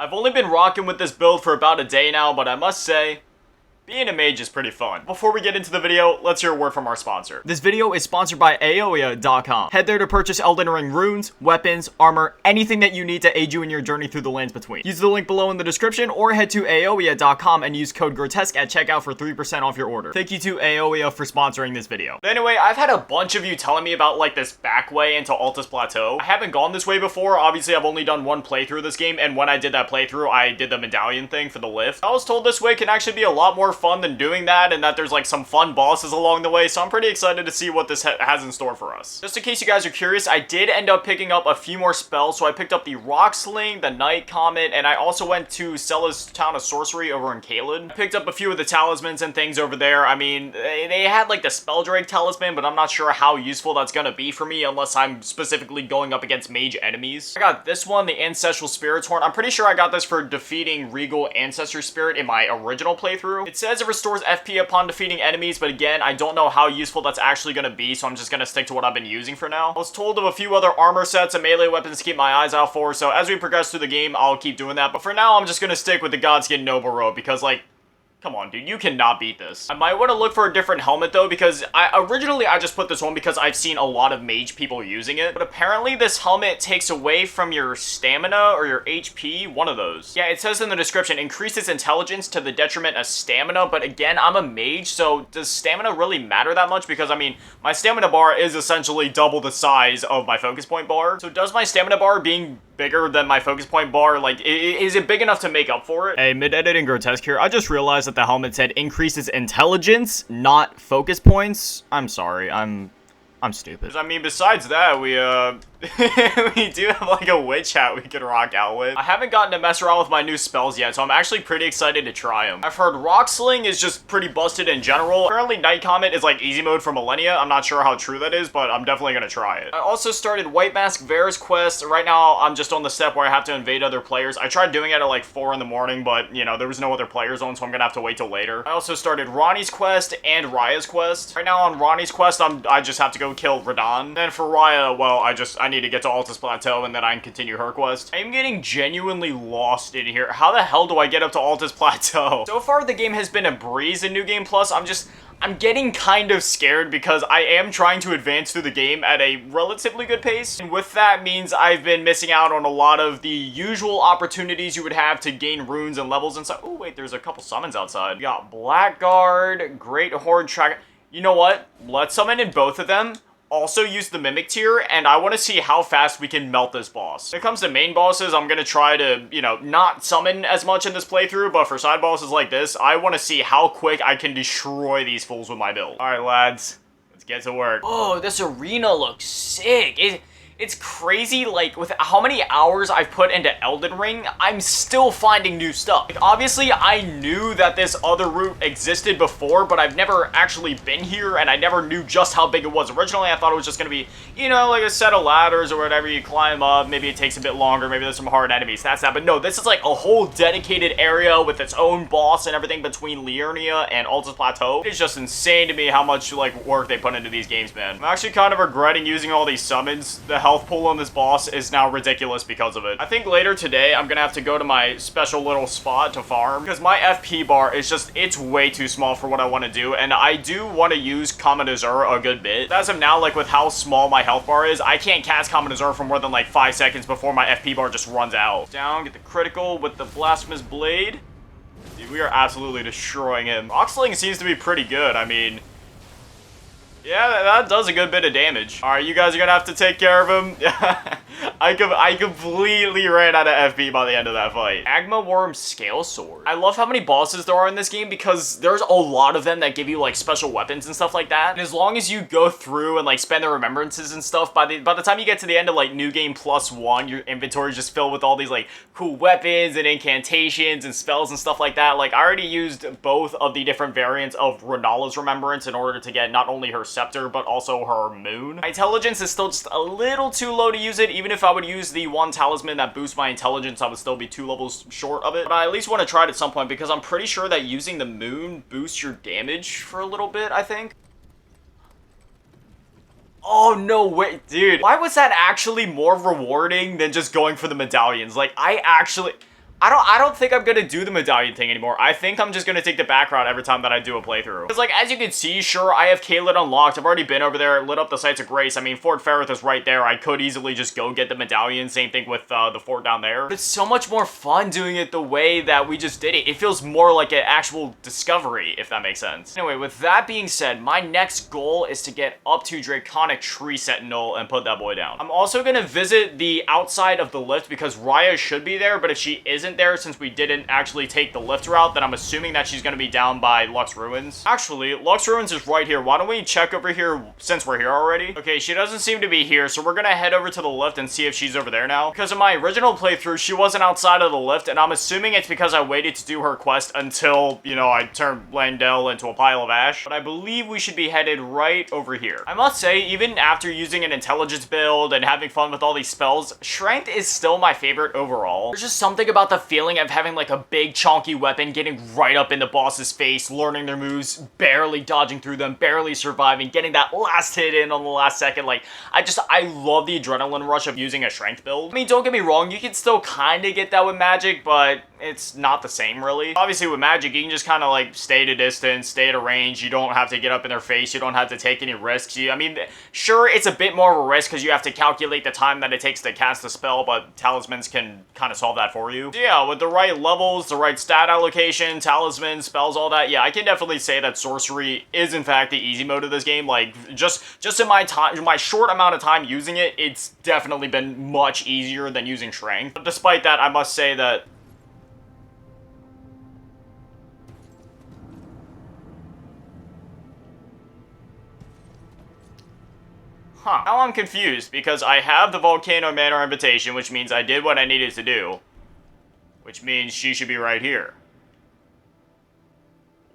I've only been rocking with this build for about a day now, but I must say, being a mage is pretty fun. Before we get into the video, let's hear a word from our sponsor. This video is sponsored by Aoya.com. Head there to purchase Elden Ring runes, weapons, armor, anything that you need to aid you in your journey through the lands between. Use the link below in the description or head to Aoya.com and use code Grotesque at checkout for 3% off your order. Thank you to Aoya for sponsoring this video. But anyway, I've had a bunch of you telling me about like this back way into Altus Plateau. I haven't gone this way before. Obviously, I've only done one playthrough of this game, and when I did that playthrough, I did the medallion thing for the lift. I was told this way can actually be a lot more fun than doing that, and that there's like some fun bosses along the way, so I'm pretty excited to see what this has in store for us. Just in case you guys are curious, I did end up picking up a few more spells, so I picked up the Rock Sling, the Night Comet, and I also went to Cella's Town of Sorcery over in Caelid. I picked up a few of the talismans and things over there. I mean, they had like the Spelldrake talisman, but I'm not sure how useful that's gonna be for me unless I'm specifically going up against mage enemies. I got this one, the Ancestral Spirit's Horn. I'm pretty sure I got this for defeating Regal Ancestor Spirit in my original playthrough. It says it restores FP upon defeating enemies, but again, I don't know how useful that's actually going to be, so I'm just going to stick to what I've been using for now. I was told of a few other armor sets and melee weapons to keep my eyes out for, so as we progress through the game, I'll keep doing that, but for now, I'm just going to stick with the Godskin Noble Robe, because, like, come on, dude, you cannot beat this. I might want to look for a different helmet, though, because originally I just put this on because I've seen a lot of mage people using it, but apparently this helmet takes away from your stamina or your HP, one of those. Yeah, it says in the description, increases intelligence to the detriment of stamina, but again, I'm a mage, so does stamina really matter that much? Because, I mean, my stamina bar is essentially double the size of my focus point bar, so does my stamina bar being bigger than my focus point bar, like, is it big enough to make up for it? Hey, mid-editing Grotesque here, I just realized that the helmet said increases intelligence, not focus points. I'm sorry, I'm stupid. I mean, besides that, we we do have like a witch hat we could rock out with. I haven't gotten to mess around with my new spells yet, so I'm actually pretty excited to try them. I've heard Rock Sling is just pretty busted in general. Apparently Night Comet is like easy mode for Millennia. I'm not sure how true that is, but I'm definitely gonna try it. I also started White Mask Vera's quest. Right now, I'm just on the step where I have to invade other players. I tried doing it at like 4 in the morning, but you know, there was no other players on, so I'm gonna have to wait till later. I also started Ronnie's quest and Raya's quest. Right now on Ronnie's quest, I just have to go kill Radahn. And for Raya, well, I need to get to Altus Plateau and then I can continue her quest. I'm getting genuinely lost in here. How the hell do I get up to Altus Plateau? So far, the game has been a breeze in New Game Plus. I'm getting kind of scared because I am trying to advance through the game at a relatively good pace. And with that means I've been missing out on a lot of the usual opportunities you would have to gain runes and levels and stuff. Oh, wait, there's a couple summons outside. We got Blackguard, Great Horde Tracker. You know what? Let's summon in both of them. Also use the Mimic tier, and I want to see how fast we can melt this boss. When it comes to main bosses, I'm going to try to, you know, not summon as much in this playthrough, but for side bosses like this, I want to see how quick I can destroy these fools with my build. Alright, lads. Let's get to work. Oh, this arena looks sick. It's crazy, like, with how many hours I've put into Elden Ring, I'm still finding new stuff. Like, obviously, I knew that this other route existed before, but I've never actually been here, and I never knew just how big it was. Originally, I thought it was just gonna be, you know, like a set of ladders or whatever, you climb up, maybe it takes a bit longer, maybe there's some hard enemies, that's that. But no, this is like a whole dedicated area with its own boss and everything between Liurnia and Altus Plateau. It's just insane to me how much, like, work they put into these games, man. I'm actually kind of regretting using all these summons. The health pool on this boss is now ridiculous because of it. I think later today, I'm gonna have to go to my special little spot to farm because my FP bar is just, it's way too small for what I want to do, and I do want to use Comet Azure a good bit. As of now, like with how small my health bar is, I can't cast Comet Azure for more than like 5 seconds before my FP bar just runs out. Down, get the critical with the Blasphemous Blade. Dude, we are absolutely destroying him. Rocksling seems to be pretty good. I mean, yeah, that does a good bit of damage. All right, you guys are gonna have to take care of him. I completely ran out of FP by the end of that fight. Agma Worm Scale Sword. I love how many bosses there are in this game because there's a lot of them that give you like special weapons and stuff like that. And as long as you go through and like spend the remembrances and stuff, by the time you get to the end of like New Game +1, your inventory is just filled with all these like cool weapons and incantations and spells and stuff like that. Like I already used both of the different variants of Renala's Remembrance in order to get not only her scepter but also her moon. My intelligence is still just a little too low to use it. Even if I would use the one talisman that boosts my intelligence, I would still be 2 levels short of it. But I at least want to try it at some point because I'm pretty sure that using the moon boosts your damage for a little bit, I think. Oh, no way, dude. Why was that actually more rewarding than just going for the medallions? Like, I don't think I'm gonna do the medallion thing anymore. I think I'm just gonna take the back route every time that I do a playthrough. Because, like, as you can see, sure, I have Caelid unlocked. I've already been over there, lit up the Sights of Grace. I mean, Fort Ferrith is right there. I could easily just go get the medallion. Same thing with the fort down there. But it's so much more fun doing it the way that we just did it. It feels more like an actual discovery, if that makes sense. Anyway, with that being said, my next goal is to get up to Draconic Tree Sentinel and put that boy down. I'm also gonna visit the outside of the lift because Raya should be there, but if she isn't there, since we didn't actually take the lift route, then I'm assuming that she's gonna be down by Lux Ruins. Actually, Lux Ruins is right here. Why don't we check over here since we're here already? Okay, she doesn't seem to be here, so we're gonna head over to the lift and see if she's over there now. Because in my original playthrough, she wasn't outside of the lift, and I'm assuming it's because I waited to do her quest until, you know, I turned Landell into a pile of ash. But I believe we should be headed right over here. I must say, even after using an intelligence build and having fun with all these spells, Strength is still my favorite overall. There's just something about the feeling of having like a big chonky weapon, getting right up in the boss's face, learning their moves, barely dodging through them, barely surviving, getting that last hit in on the last second. Like, I love the adrenaline rush of using a strength build. I mean, don't get me wrong, you can still kind of get that with magic, but it's not the same, really. Obviously, with magic, you can just kind of, like, stay at a distance, stay at a range. You don't have to get up in their face. You don't have to take any risks. I mean, sure, it's a bit more of a risk because you have to calculate the time that it takes to cast a spell, but talismans can kind of solve that for you. So yeah, with the right levels, the right stat allocation, talismans, spells, all that, yeah, I can definitely say that sorcery is, in fact, the easy mode of this game. Like, just in my short amount of time using it, it's definitely been much easier than using strength. But despite that, I must say that now I'm confused, because I have the Volcano Manor invitation, which means I did what I needed to do. Which means she should be right here.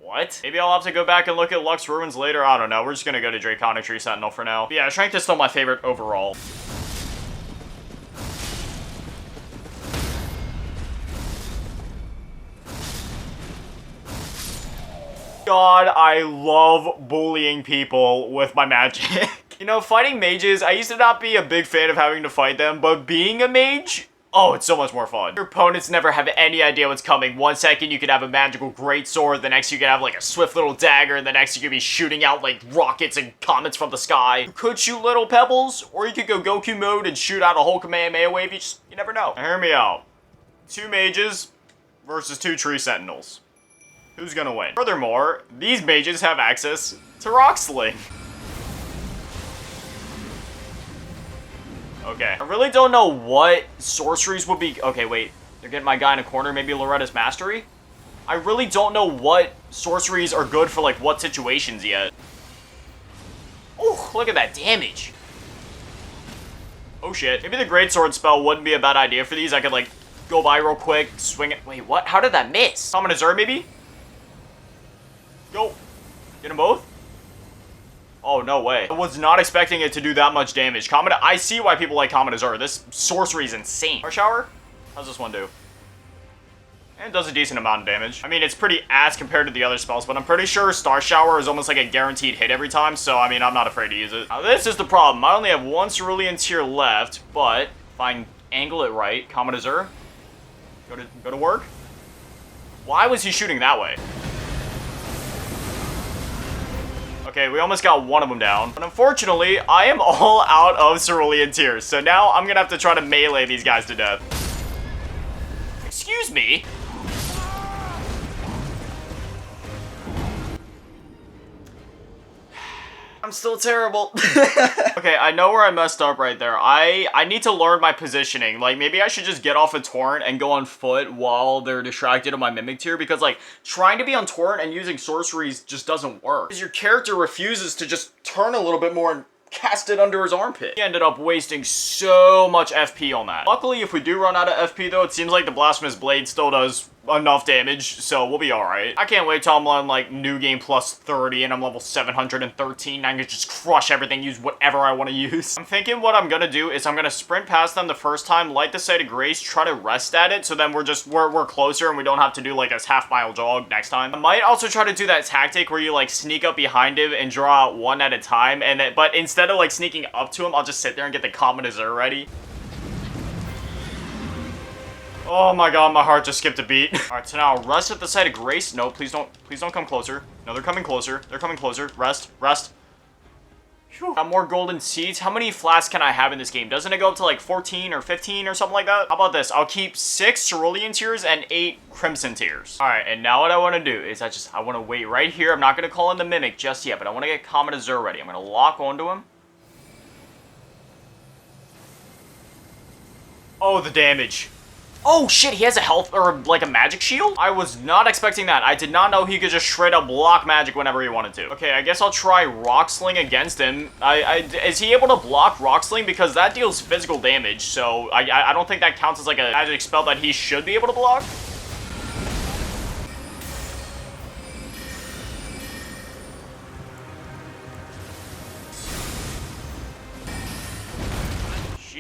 What? Maybe I'll have to go back and look at Lux Ruins later, I don't know. We're just gonna go to Draconic Tree Sentinel for now. But yeah, Strength is still my favorite overall. God, I love bullying people with my magic. You know, fighting mages, I used to not be a big fan of having to fight them, but being a mage, oh, it's so much more fun. Your opponents never have any idea what's coming. One second you could have a magical greatsword, the next you could have like a swift little dagger, and the next you could be shooting out like rockets and comets from the sky. You could shoot little pebbles, or you could go Goku mode and shoot out a whole Kamehameha wave. You never know. Now, hear me out. 2 mages versus 2 tree sentinels. Who's gonna win? Furthermore, these mages have access to Rock Sling. Okay, I really don't know what sorceries would be. Okay, wait. They're getting my guy in a corner. Maybe Loretta's Mastery? I really don't know what sorceries are good for, like, what situations yet. Oh, look at that damage. Oh, shit. Maybe the Greatsword spell wouldn't be a bad idea for these. I could, like, go by real quick, swing it. Wait, what? How did that miss? Common Azure, maybe? Go. Get them both? Oh, no way. I was not expecting it to do that much damage. I see why people like Common Azure. This sorcery is insane. Star Shower? How's this one do? And it does a decent amount of damage. I mean, it's pretty ass compared to the other spells, but I'm pretty sure Star Shower is almost like a guaranteed hit every time, so, I mean, I'm not afraid to use it. Now, this is the problem. I only have 1 Cerulean Tear left, but if I angle it right, Common Azure, go to work. Why was he shooting that way? Okay, we almost got one of them down. But unfortunately, I am all out of Cerulean Tears. So now I'm gonna have to try to melee these guys to death. Excuse me? I'm still terrible. Okay, I know where I messed up right there. I need to learn my positioning. Like, maybe I should just get off a torrent and go on foot while they're distracted on my Mimic Tier, because, like, trying to be on torrent and using sorceries just doesn't work. Because your character refuses to just turn a little bit more and cast it under his armpit. He ended up wasting so much FP on that. Luckily, if we do run out of FP, though, it seems like the Blasphemous Blade still does enough damage, so we'll be alright. I can't wait till I'm on, like, New Game plus 30 and I'm level 713. I can just crush everything, use whatever I want to use. I'm thinking what I'm gonna do is I'm gonna sprint past them the first time, light the Sight of Grace, try to rest at it, so then we're closer and we don't have to do, like, a half-mile jog next time. I might also try to do that tactic where you, like, sneak up behind him and draw out one at a time, and then, but instead of, like, sneaking up to him, I'll just sit there and get the Common Azure ready. Oh my god, my heart just skipped a beat. Alright, so now rest at the site of grace. No, please don't come closer. No, they're coming closer. They're coming closer. Rest, rest. Whew. Got more golden seeds. How many flasks can I have in this game? Doesn't it go up to like 14 or 15 or something like that? How about this? I'll keep 6 cerulean tears and 8 crimson tears. Alright, and now what I want to do is I want to wait right here. I'm not going to call in the mimic just yet, but I want to get Comet Azure ready. I'm going to lock onto him. Oh, the damage. Oh shit, he has a health, or like a magic shield? I was not expecting that. I did not know he could just straight up block magic whenever he wanted to. Okay, I guess I'll try Rock Sling against him. Is he able to block Rock Sling? Because that deals physical damage, so I don't think that counts as like a magic spell that he should be able to block.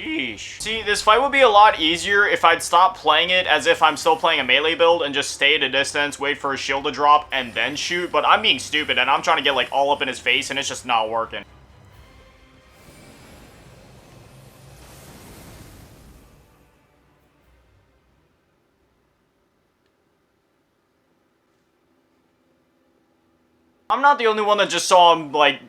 Sheesh. See, this fight would be a lot easier if I'd stop playing it as if I'm still playing a melee build and just stay at a distance, wait for a shield to drop, and then shoot, but I'm being stupid and I'm trying to get like all up in his face and it's just not working. I'm not the only one that just saw him, like,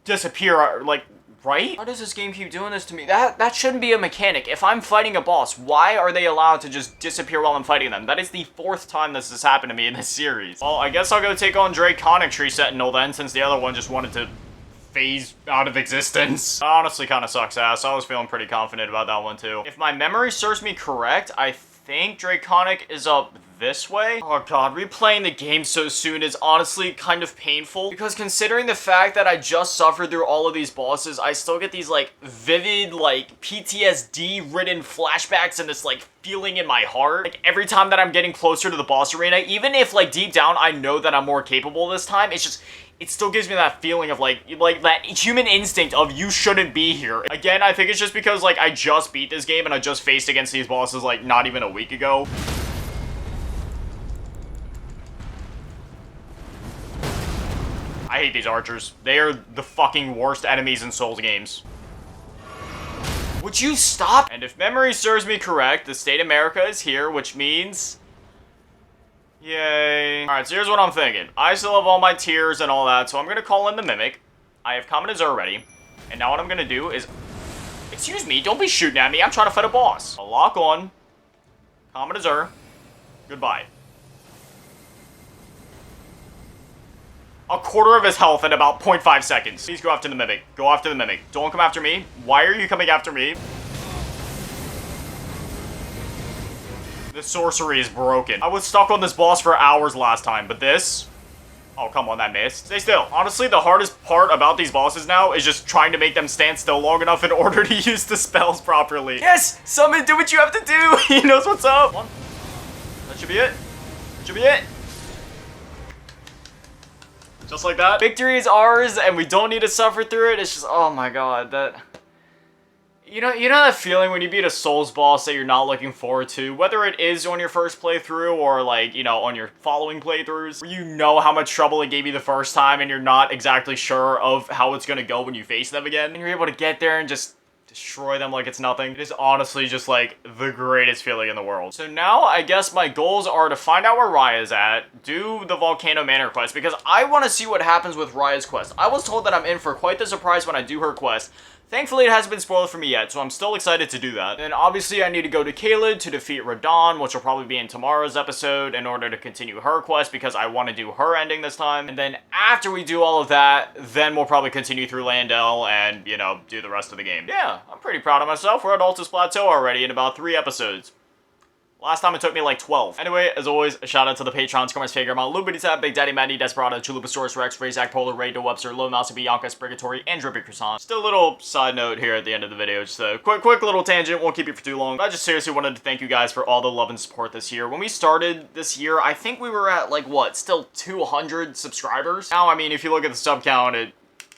disappear, like, right? How does this game keep doing this to me? That shouldn't be a mechanic. If I'm fighting a boss, why are they allowed to just disappear while I'm fighting them? That is the 4th time this has happened to me in this series. Well, I guess I'll go take on Draconic Tree Sentinel then, since the other one just wanted to phase out of existence. That honestly kind of sucks ass. I was feeling pretty confident about that one too. If my memory serves me correct, I think Draconic is up this way. Oh god, replaying the game so soon is honestly kind of painful, because considering the fact that I just suffered through all of these bosses, I still get these like vivid, like PTSD ridden flashbacks and this like feeling in my heart. Like every time that I'm getting closer to the boss arena, even if like deep down I know that I'm more capable this time, it's just, it still gives me that feeling of like that human instinct of you shouldn't be here. Again, I think it's just because like I just beat this game and I just faced against these bosses like not even a week ago. I hate these archers. They are the fucking worst enemies in Souls games. Would you stop? And if memory serves me correct, the State America is here, which means... Yay. Alright, so here's what I'm thinking. I still have all my tiers and all that, so I'm gonna call in the Mimic. I have Comet Azure ready. And now what I'm gonna do is... Excuse me, don't be shooting at me. I'm trying to fight a boss. I'll lock on. Comet Azure. Goodbye. A quarter of his health in about 0.5 seconds. Please go after the Mimic. Go after the Mimic. Don't come after me. Why are you coming after me? This sorcery is broken. I was stuck on this boss for hours last time, but this... Oh, come on, that missed. Stay still. Honestly, the hardest part about these bosses now is just trying to make them stand still long enough in order to use the spells properly. Yes! Summon, do what you have to do! He knows what's up! One. That should be it. That should be it. Just like that. Victory is ours, and we don't need to suffer through it. It's just, oh my god, that... You know that feeling when you beat a Souls boss that you're not looking forward to, whether it is on your first playthrough or like, you know, on your following playthroughs, where you know how much trouble it gave you the first time and you're not exactly sure of how it's gonna go when you face them again, and you're able to get there and just destroy them like it's nothing. It is honestly just like the greatest feeling in the world. So now I guess my goals are to find out where Raya's at, do the Volcano Manor quest, because I want to see what happens with Raya's quest. I was told that I'm in for quite the surprise when I do her quest. Thankfully, it hasn't been spoiled for me yet, so I'm still excited to do that. And obviously, I need to go to Caelid to defeat Radahn, which will probably be in tomorrow's episode, in order to continue her quest, because I want to do her ending this time. And then after we do all of that, then we'll probably continue through Landel and, you know, do the rest of the game. Yeah, I'm pretty proud of myself. We're at Altus Plateau already in about 3 episodes. Last time it took me like 12. Anyway, as always, a shout out to the patrons, Commerce Fager, Mount Lubity Tab, Big Daddy Maddie, Desperado, Chulupasaurus Rex, Razak, Polar, Ray, Webster, Low Mouse, Bianca, Sprigatory, and Drippy Croissant. Just a little side note here at the end of the video, just a quick little tangent, won't keep you for too long. But I just seriously wanted to thank you guys for all the love and support this year. When we started this year, I think we were at like, what, still 200 subscribers? Now, I mean, if you look at the sub count,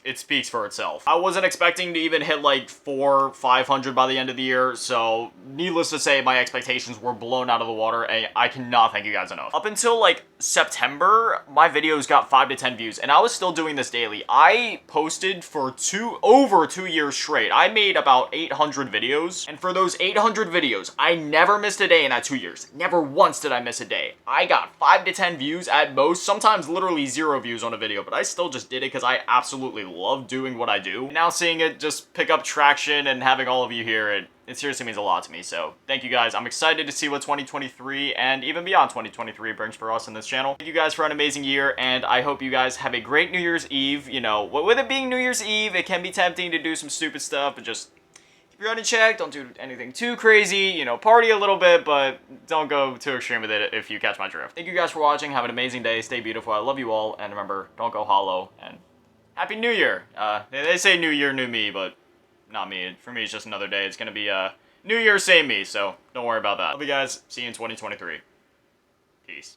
it speaks for itself. I wasn't expecting to even hit like 400-500 by the end of the year, so needless to say, my expectations were blown out of the water, and I cannot thank you guys enough. Up until like September, my videos got 5 to 10 views, and I was still doing this daily. I posted for over 2 years straight. I made about 800 videos, and for those 800 videos, I never missed a day in that 2 years. Never once did I miss a day. I got 5 to 10 views at most, sometimes literally 0 views on a video, but I still just did it because I absolutely love doing what I do. And now seeing it just pick up traction and having all of you here, it seriously means a lot to me, so thank you guys. I'm excited to see what 2023 and even beyond 2023 brings for us in this channel. Thank you guys for an amazing year, and I hope you guys have a great New Year's Eve. You know, with it being New Year's Eve, it can be tempting to do some stupid stuff, but just keep your head in check. Don't do anything too crazy, you know, party a little bit, but don't go too extreme with it if you catch my drift. Thank you guys for watching. Have an amazing day. Stay beautiful. I love you all, and remember, don't go hollow, and Happy New Year. They say New Year, new me, but not me. For me, it's just another day. It's gonna be, New Year, same me, so don't worry about that. Love you guys. See you in 2023. Peace.